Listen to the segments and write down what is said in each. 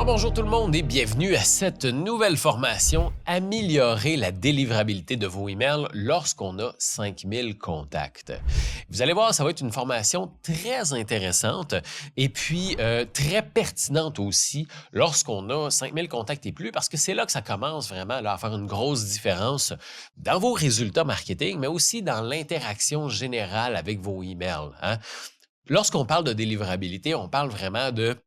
Alors bonjour tout le monde et bienvenue à cette nouvelle formation « Améliorer la délivrabilité de vos emails lorsqu'on a 5000 contacts ». Vous allez voir, ça va être une formation très intéressante et puis très pertinente aussi lorsqu'on a 5000 contacts et plus parce que c'est là que ça commence vraiment là, à faire une grosse différence dans vos résultats marketing, mais aussi dans l'interaction générale avec vos emails. Hein? Lorsqu'on parle de délivrabilité, on parle vraiment de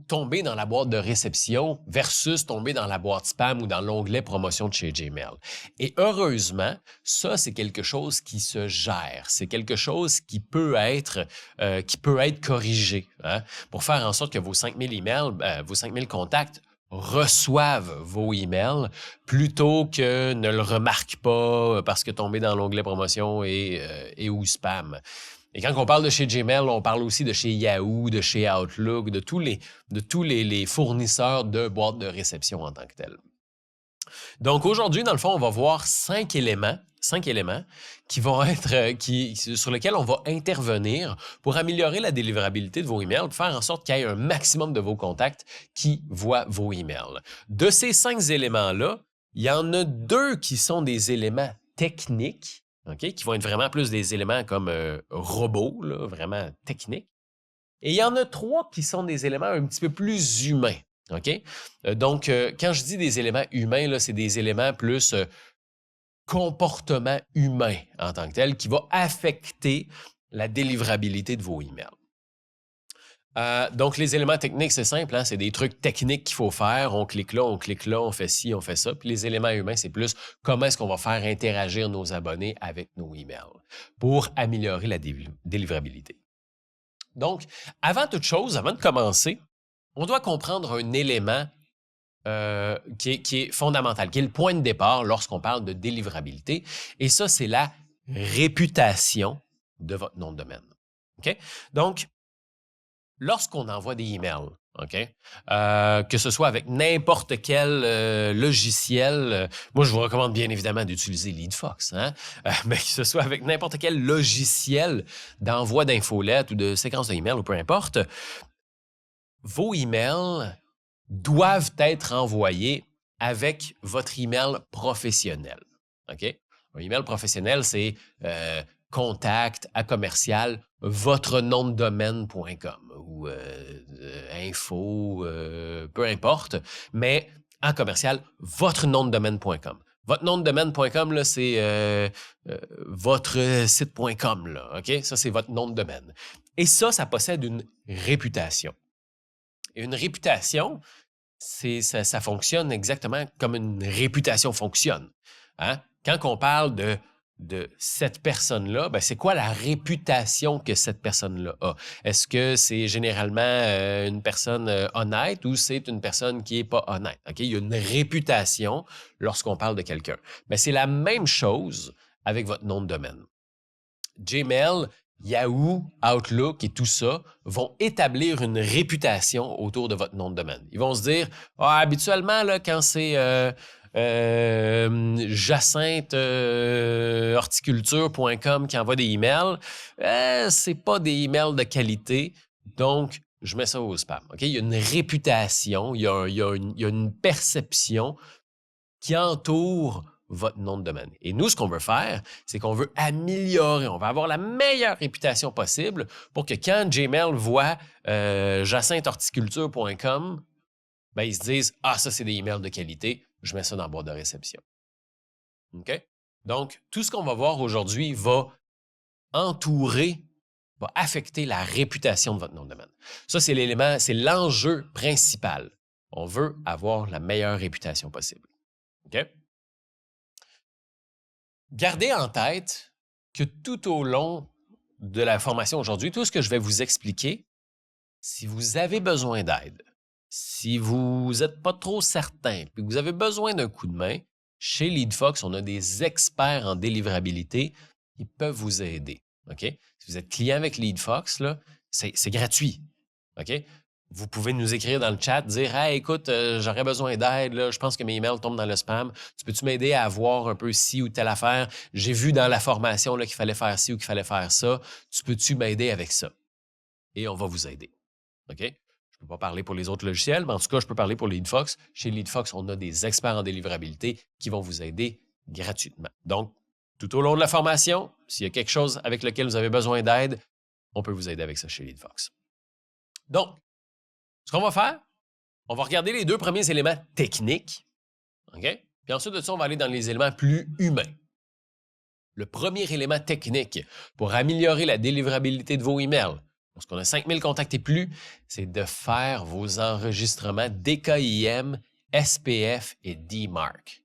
tomber dans la boîte de réception versus tomber dans la boîte spam ou dans l'onglet promotion de chez Gmail. Et heureusement, ça, c'est quelque chose qui se gère. C'est quelque chose qui peut être corrigé hein, pour faire en sorte que vos 5000 emails, vos 5000 contacts reçoivent vos emails plutôt que ne le remarquent pas parce que tomber dans l'onglet promotion et ou spam. Et quand on parle de chez Gmail, on parle aussi de chez Yahoo, de chez Outlook, de tous les fournisseurs de boîtes de réception en tant que tels. Donc aujourd'hui, dans le fond, on va voir 5 éléments qui vont être sur lesquels on va intervenir pour améliorer la délivrabilité de vos emails, pour faire en sorte qu'il y ait un maximum de vos contacts qui voient vos emails. De ces 5 éléments-là, il y en a 2 qui sont des éléments techniques. Okay, qui vont être vraiment plus des éléments comme robots, là, vraiment techniques. Et il y en a 3 qui sont des éléments un petit peu plus humains. Okay? Donc, quand je dis des éléments humains, là, c'est des éléments plus comportement humain en tant que tel qui va affecter la délivrabilité de vos emails. Donc, les éléments techniques, c'est simple, hein? C'est des trucs techniques qu'il faut faire. On clique là, on fait ci, on fait ça. Puis les éléments humains, c'est plus comment est-ce qu'on va faire interagir nos abonnés avec nos emails pour améliorer la délivrabilité. Donc, avant toute chose, avant de commencer, on doit comprendre un élément qui est fondamental, qui est le point de départ lorsqu'on parle de délivrabilité. Et ça, c'est la réputation de votre nom de domaine. OK? Donc, lorsqu'on envoie des emails, OK? Que ce soit avec n'importe quel logiciel, moi je vous recommande bien évidemment d'utiliser LeadFox, hein? Mais que ce soit avec n'importe quel logiciel d'envoi d'infolettes ou de séquence d'emails ou peu importe, vos emails doivent être envoyés avec votre email professionnel. OK? Un email professionnel, c'est contact à commercial votre nom de domaine.com ou info, peu importe, mais en commercial, votre nom de domaine.com. Votre nom de domaine.com, là, c'est votre site.com, là, OK? Ça, c'est votre nom de domaine. Et ça possède une réputation. Et une réputation, ça fonctionne exactement comme une réputation fonctionne. Hein? Quand on parle de cette personne-là, ben c'est quoi la réputation que cette personne-là a? Est-ce que c'est généralement une personne honnête ou c'est une personne qui n'est pas honnête? Okay? Il y a une réputation lorsqu'on parle de quelqu'un. Mais c'est la même chose avec votre nom de domaine. Gmail, Yahoo, Outlook et tout ça vont établir une réputation autour de votre nom de domaine. Ils vont se dire, habituellement, là, quand c'est Jacinthe horticulture.com qui envoie des emails, c'est pas des emails de qualité, donc je mets ça au spam. Okay? Il y a une réputation, il y a une perception qui entoure votre nom de domaine. Et nous, ce qu'on veut faire, c'est qu'on veut améliorer, on va avoir la meilleure réputation possible pour que quand Gmail voit jacintehorticulture.com, ben, ils se disent « Ah, ça, c'est des emails de qualité, je mets ça dans la boîte de réception. » OK? Donc, tout ce qu'on va voir aujourd'hui va affecter la réputation de votre nom de domaine. Ça, c'est l'élément, c'est l'enjeu principal. On veut avoir la meilleure réputation possible. OK? Gardez en tête que tout au long de la formation aujourd'hui, tout ce que je vais vous expliquer, si vous avez besoin d'aide, si vous n'êtes pas trop certain, puis que vous avez besoin d'un coup de main, chez LeadFox, on a des experts en délivrabilité qui peuvent vous aider. OK? Si vous êtes client avec LeadFox, là, c'est gratuit. OK? Vous pouvez nous écrire dans le chat, dire « Hey, écoute, j'aurais besoin d'aide, là, je pense que mes emails tombent dans le spam. Tu peux-tu m'aider à voir un peu ci ou telle affaire? J'ai vu dans la formation là, qu'il fallait faire ci ou qu'il fallait faire ça. Tu peux-tu m'aider avec ça? » Et on va vous aider. OK? Je Je ne peux pas parler pour les autres logiciels, mais en tout cas, je peux parler pour LeadFox. Chez LeadFox, on a des experts en délivrabilité qui vont vous aider gratuitement. Donc, tout au long de la formation, s'il y a quelque chose avec lequel vous avez besoin d'aide, on peut vous aider avec ça chez LeadFox. Donc, ce qu'on va faire, on va regarder les 2 premiers éléments techniques. OK? Puis ensuite de ça, on va aller dans les éléments plus humains. Le premier élément technique pour améliorer la délivrabilité de vos emails, lorsqu'on a 5000 contacts et plus, c'est de faire vos enregistrements DKIM, SPF et DMARC.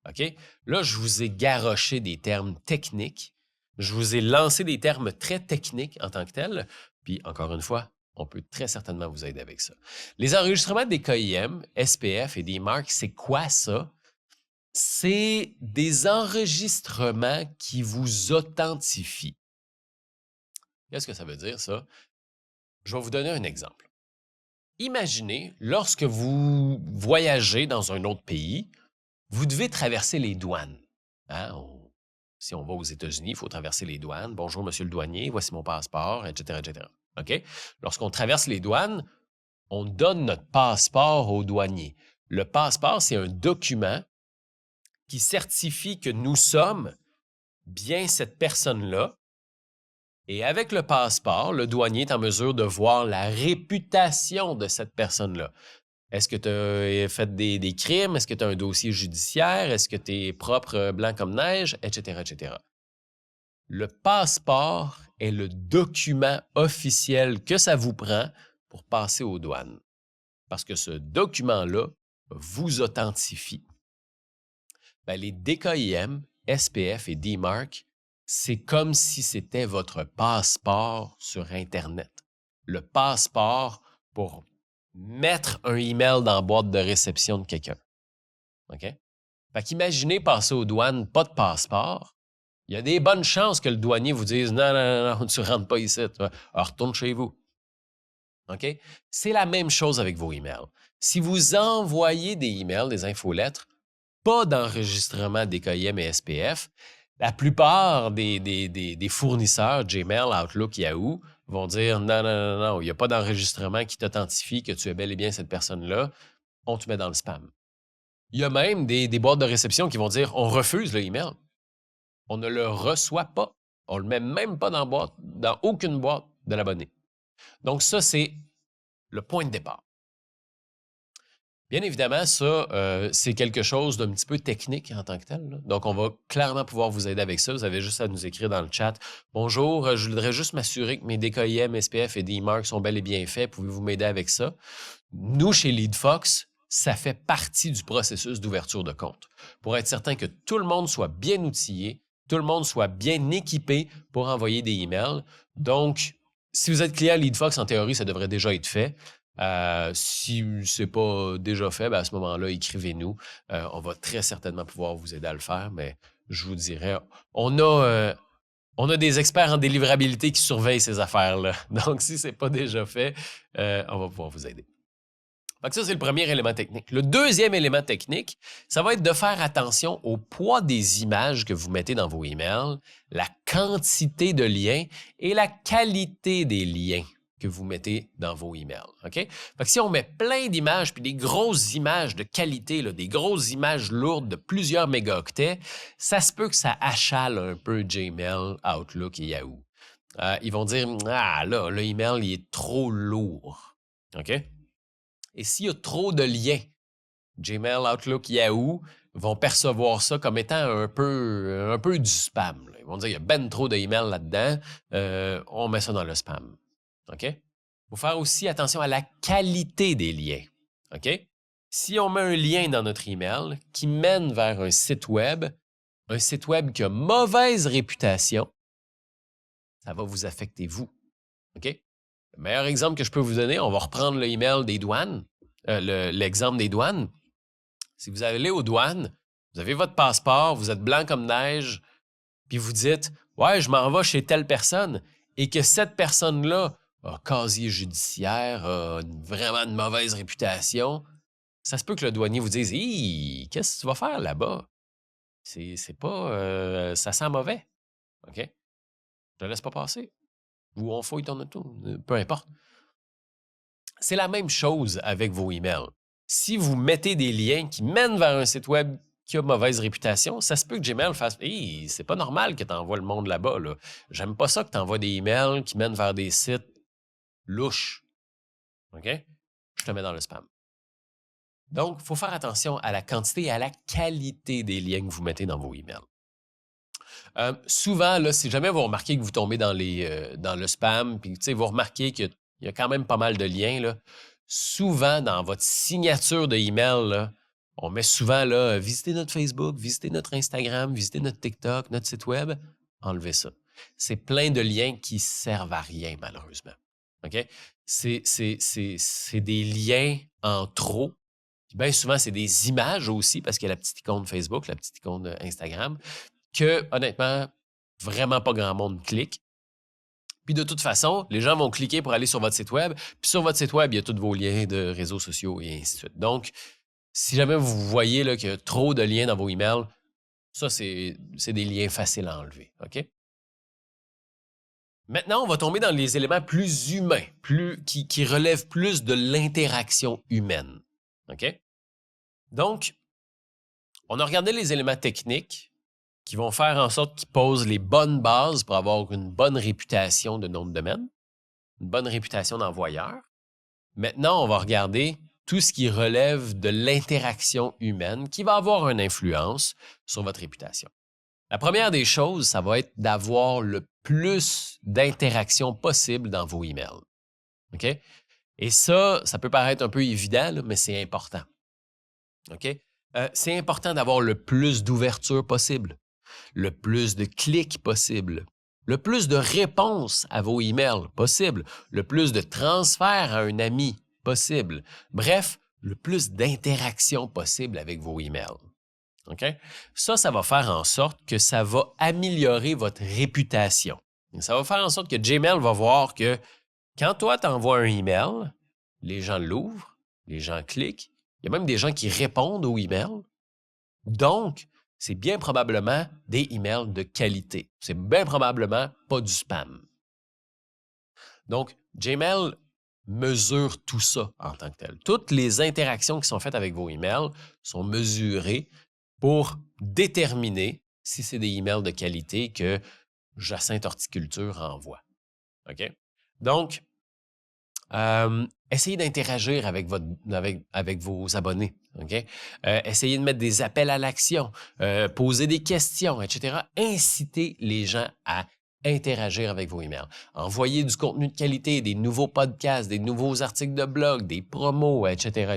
OK? Là, je vous ai garoché des termes techniques. Je vous ai lancé des termes très techniques en tant que tels. Puis, encore une fois, on peut très certainement vous aider avec ça. Les enregistrements DKIM, SPF et DMARC, c'est quoi ça? C'est des enregistrements qui vous authentifient. Qu'est-ce que ça veut dire, ça? Je vais vous donner un exemple. Imaginez, lorsque vous voyagez dans un autre pays, vous devez traverser les douanes. Hein? Si on va aux États-Unis, il faut traverser les douanes. Bonjour, monsieur le douanier, voici mon passeport, etc., etc. OK? Lorsqu'on traverse les douanes, on donne notre passeport au douanier. Le passeport, c'est un document qui certifie que nous sommes bien cette personne-là. Et avec le passeport, le douanier est en mesure de voir la réputation de cette personne-là. Est-ce que tu as fait des crimes? Est-ce que tu as un dossier judiciaire? Est-ce que tu es propre, blanc comme neige? Etc., etc. Le passeport est le document officiel que ça vous prend pour passer aux douanes. Parce que ce document-là vous authentifie. Ben, les DKIM, SPF et DMARC, c'est comme si c'était votre passeport sur Internet. Le passeport pour mettre un email dans la boîte de réception de quelqu'un. OK? Fait qu'imaginez passer aux douanes, pas de passeport. Il y a des bonnes chances que le douanier vous dise « Non, non, non, non, tu ne rentres pas ici. Alors, retourne chez vous. » OK? C'est la même chose avec vos emails. Si vous envoyez des emails, des infolettres, pas d'enregistrement DKIM et SPF, la plupart des fournisseurs, Gmail, Outlook, Yahoo, vont dire non, non, non, non, il n'y a pas d'enregistrement qui t'authentifie que tu es bel et bien cette personne-là, on te met dans le spam. Il y a même des boîtes de réception qui vont dire on refuse le email. On ne le reçoit pas. On ne le met même pas dans aucune boîte de l'abonné. Donc, ça, c'est le point de départ. Bien évidemment, ça, c'est quelque chose d'un petit peu technique en tant que tel, là. Donc, on va clairement pouvoir vous aider avec ça. Vous avez juste à nous écrire dans le chat. Bonjour, je voudrais juste m'assurer que mes DKIM, SPF et DMARC sont bel et bien faits. Pouvez-vous m'aider avec ça? Nous, chez LeadFox, ça fait partie du processus d'ouverture de compte. Pour être certain que tout le monde soit bien outillé, tout le monde soit bien équipé pour envoyer des emails. Donc, si vous êtes client LeadFox, en théorie, ça devrait déjà être fait. Si ce n'est pas déjà fait, ben à ce moment-là, écrivez-nous. On va très certainement pouvoir vous aider à le faire, mais je vous dirais, on a des experts en délivrabilité qui surveillent ces affaires-là. Donc, si ce n'est pas déjà fait, on va pouvoir vous aider. Donc ça, c'est le premier élément technique. Le deuxième élément technique, ça va être de faire attention au poids des images que vous mettez dans vos emails, la quantité de liens et la qualité des liens que vous mettez dans vos emails. OK? Fait que si on met plein d'images, puis des grosses images de qualité, là, des grosses images lourdes de plusieurs mégaoctets, ça se peut que ça achale un peu Gmail, Outlook et Yahoo. Ils vont dire « Ah, là, le email, il est trop lourd. » OK? Et s'il y a trop de liens, Gmail, Outlook, Yahoo vont percevoir ça comme étant un peu du spam, là. Ils vont dire il y a ben trop d'emails là-dedans, on met ça dans le spam. OK? Il faut faire aussi attention à la qualité des liens. OK? Si on met un lien dans notre email qui mène vers un site web qui a mauvaise réputation, ça va vous affecter vous. OK? Le meilleur exemple que je peux vous donner, on va reprendre l'email des douanes, l'exemple des douanes. Si vous allez aux douanes, vous avez votre passeport, vous êtes blanc comme neige, puis vous dites « Ouais, je m'en vais chez telle personne » et que cette personne-là a casier judiciaire, a vraiment une mauvaise réputation, ça se peut que le douanier vous dise « Hi, qu'est-ce que tu vas faire là-bas? C'est pas... ça sent mauvais. OK? Je te laisse pas passer. Ou on fouille ton auto, peu importe. » C'est la même chose avec vos emails. Si vous mettez des liens qui mènent vers un site web qui a mauvaise réputation, ça se peut que Gmail fasse hey, c'est pas normal que tu envoies le monde là-bas. Là. J'aime pas ça que tu envoies des emails qui mènent vers des sites louches. OK? Je te mets dans le spam. Donc, il faut faire attention à la quantité et à la qualité des liens que vous mettez dans vos emails. Souvent, là, si jamais vous remarquez que vous tombez dans le spam, puis vous remarquez qu'il y a quand même pas mal de liens, là, souvent dans votre signature de email, là, on met souvent là, visitez notre Facebook, visitez notre Instagram, visitez notre TikTok, notre site web, enlevez ça. C'est plein de liens qui servent à rien, malheureusement. OK? C'est des liens en trop. Bien souvent, c'est des images aussi, parce qu'il y a la petite icône Facebook, la petite icône Instagram, que, honnêtement, vraiment pas grand monde clique. Puis de toute façon, les gens vont cliquer pour aller sur votre site web. Puis sur votre site web, il y a tous vos liens de réseaux sociaux et ainsi de suite. Donc, si jamais vous voyez qu'il y a trop de liens dans vos emails, ça, c'est des liens faciles à enlever. OK? Maintenant, on va tomber dans les éléments plus humains, qui relèvent plus de l'interaction humaine. OK? Donc, on a regardé les éléments techniques qui vont faire en sorte qu'ils posent les bonnes bases pour avoir une bonne réputation de nom de domaine, une bonne réputation d'envoyeur. Maintenant, on va regarder tout ce qui relève de l'interaction humaine qui va avoir une influence sur votre réputation. La première des choses, ça va être d'avoir le plus d'interactions possible dans vos emails. OK? Et ça peut paraître un peu évident, là, mais c'est important. OK? C'est important d'avoir le plus d'ouverture possible, le plus de clics possible, le plus de réponses à vos emails possible, le plus de transferts à un ami possible. Bref, le plus d'interactions possible avec vos emails. OK? Ça va faire en sorte que ça va améliorer votre réputation. Ça va faire en sorte que Gmail va voir que quand toi, tu envoies un email, les gens l'ouvrent, les gens cliquent, il y a même des gens qui répondent aux emails. Donc, c'est bien probablement des emails de qualité. C'est bien probablement pas du spam. Donc, Gmail mesure tout ça en tant que tel. Toutes les interactions qui sont faites avec vos emails sont mesurées pour déterminer si c'est des emails de qualité que Jacinthe Horticulture envoie. OK? Donc, essayez d'interagir avec vos abonnés. Okay? Essayez de mettre des appels à l'action, poser des questions, etc. Incitez les gens à interagir avec vos emails. Envoyez du contenu de qualité, des nouveaux podcasts, des nouveaux articles de blog, des promos, etc.,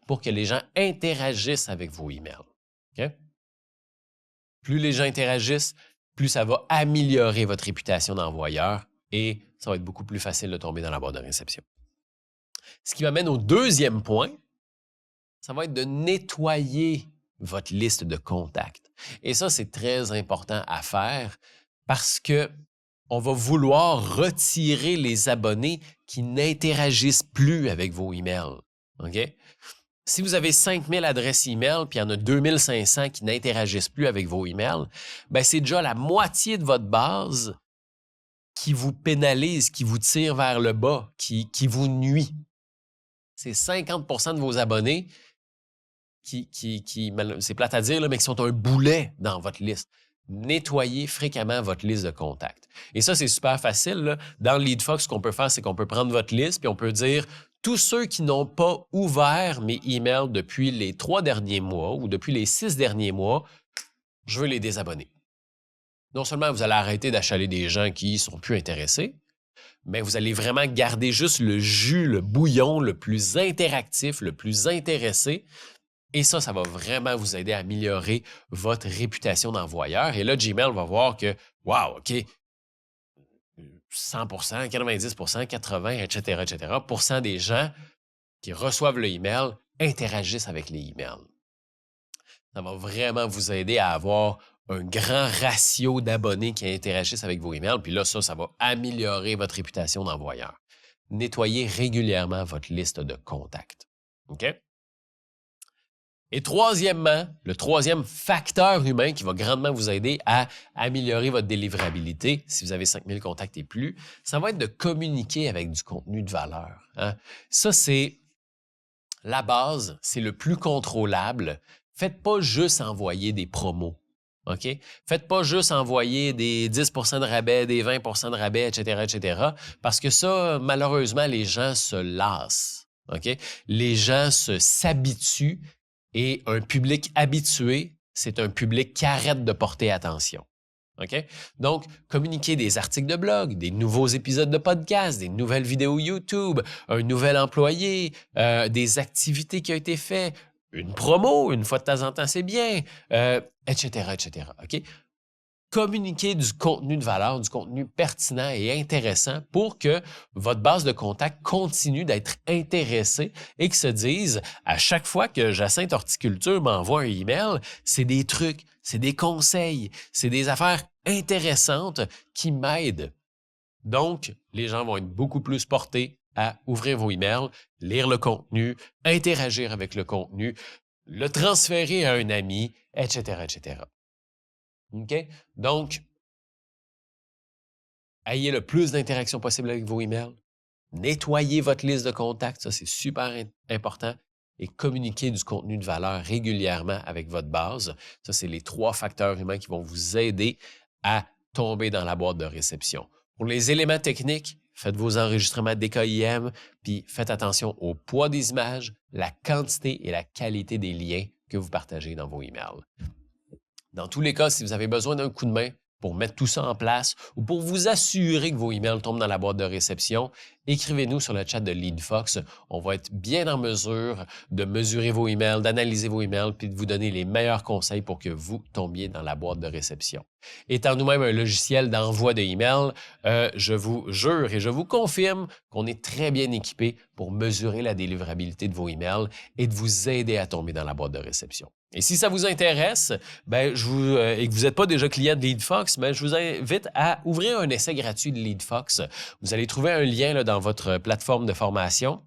pour que les gens interagissent avec vos emails. Okay? Plus les gens interagissent, plus ça va améliorer votre réputation d'envoyeur et ça va être beaucoup plus facile de tomber dans la boîte de réception. Ce qui m'amène au deuxième point, ça va être de nettoyer votre liste de contacts. Et ça, c'est très important à faire parce que on va vouloir retirer les abonnés qui n'interagissent plus avec vos emails. OK? Si vous avez 5000 adresses email puis il y en a 2500 qui n'interagissent plus avec vos emails, ben c'est déjà la moitié de votre base qui vous pénalise, qui vous tire vers le bas, qui vous nuit. C'est 50% de vos abonnés qui c'est plate à dire, là, mais qui sont un boulet dans votre liste. Nettoyez fréquemment votre liste de contacts. Et ça, c'est super facile. Là. Dans le LeadFox, ce qu'on peut faire, c'est qu'on peut prendre votre liste puis on peut dire tous ceux qui n'ont pas ouvert mes emails depuis les 3 derniers mois ou depuis les 6 derniers mois, je veux les désabonner. Non seulement vous allez arrêter d'achaler des gens qui ne sont plus intéressés, mais vous allez vraiment garder juste le jus, le bouillon le plus interactif, le plus intéressé. Et ça va vraiment vous aider à améliorer votre réputation d'envoyeur. Et là, Gmail va voir que, wow, OK, 100%, 90%, 80%, etc., % des gens qui reçoivent le email interagissent avec les emails. Ça va vraiment vous aider à avoir un grand ratio d'abonnés qui interagissent avec vos emails. Puis là, ça va améliorer votre réputation d'envoyeur. Nettoyez régulièrement votre liste de contacts. OK? Et troisièmement, le troisième facteur humain qui va grandement vous aider à améliorer votre délivrabilité, si vous avez 5000 contacts et plus, ça va être de communiquer avec du contenu de valeur, hein. Ça, c'est la base, c'est le plus contrôlable. Faites pas juste envoyer des promos. OK? Faites pas juste envoyer des 10 de rabais, des 20 de rabais, etc., parce que ça, malheureusement, les gens se lassent. OK? Les gens s'habituent et un public habitué, c'est un public qui arrête de porter attention. OK? Donc, communiquer des articles de blog, des nouveaux épisodes de podcast, des nouvelles vidéos YouTube, un nouvel employé, des activités qui ont été faites, une promo, une fois de temps en temps, c'est bien, etc., OK? Communiquer du contenu de valeur, du contenu pertinent et intéressant pour que votre base de contact continue d'être intéressée et que se dise, à chaque fois que Jacinthe Horticulture m'envoie un email, c'est des trucs, c'est des conseils, c'est des affaires intéressantes qui m'aident. Donc, les gens vont être beaucoup plus portés à ouvrir vos emails, lire le contenu, interagir avec le contenu, le transférer à un ami, etc. OK? Donc, ayez le plus d'interactions possible avec vos emails. Nettoyez votre liste de contacts, ça c'est super important. Et communiquez du contenu de valeur régulièrement avec votre base. Ça, c'est les 3 facteurs humains qui vont vous aider à tomber dans la boîte de réception. Pour les éléments techniques, faites vos enregistrements DKIM, puis faites attention au poids des images, la quantité et la qualité des liens que vous partagez dans vos emails. Dans tous les cas, si vous avez besoin d'un coup de main pour mettre tout ça en place ou pour vous assurer que vos emails tombent dans la boîte de réception, écrivez-nous sur le chat de LeadFox. On va être bien en mesure de mesurer vos emails, d'analyser vos emails, puis de vous donner les meilleurs conseils pour que vous tombiez dans la boîte de réception. Étant nous-mêmes un logiciel d'envoi de emails, je vous jure et je vous confirme qu'on est très bien équipé pour mesurer la délivrabilité de vos emails et de vous aider à tomber dans la boîte de réception. Et si ça vous intéresse, et que vous n'êtes pas déjà client de LeadFox, je vous invite à ouvrir un essai gratuit de LeadFox. Vous allez trouver un lien là, dans votre plateforme de formation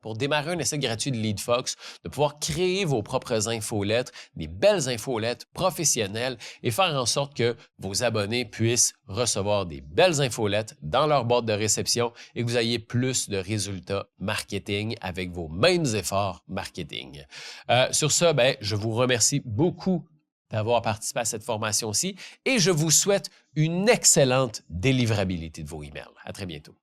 pour démarrer un essai gratuit de LeadFox, de pouvoir créer vos propres infolettes, des belles infolettes professionnelles et faire en sorte que vos abonnés puissent recevoir des belles infolettes dans leur boîte de réception et que vous ayez plus de résultats marketing avec vos mêmes efforts marketing. Sur ce, je vous remercie beaucoup d'avoir participé à cette formation-ci et je vous souhaite une excellente délivrabilité de vos emails. À très bientôt.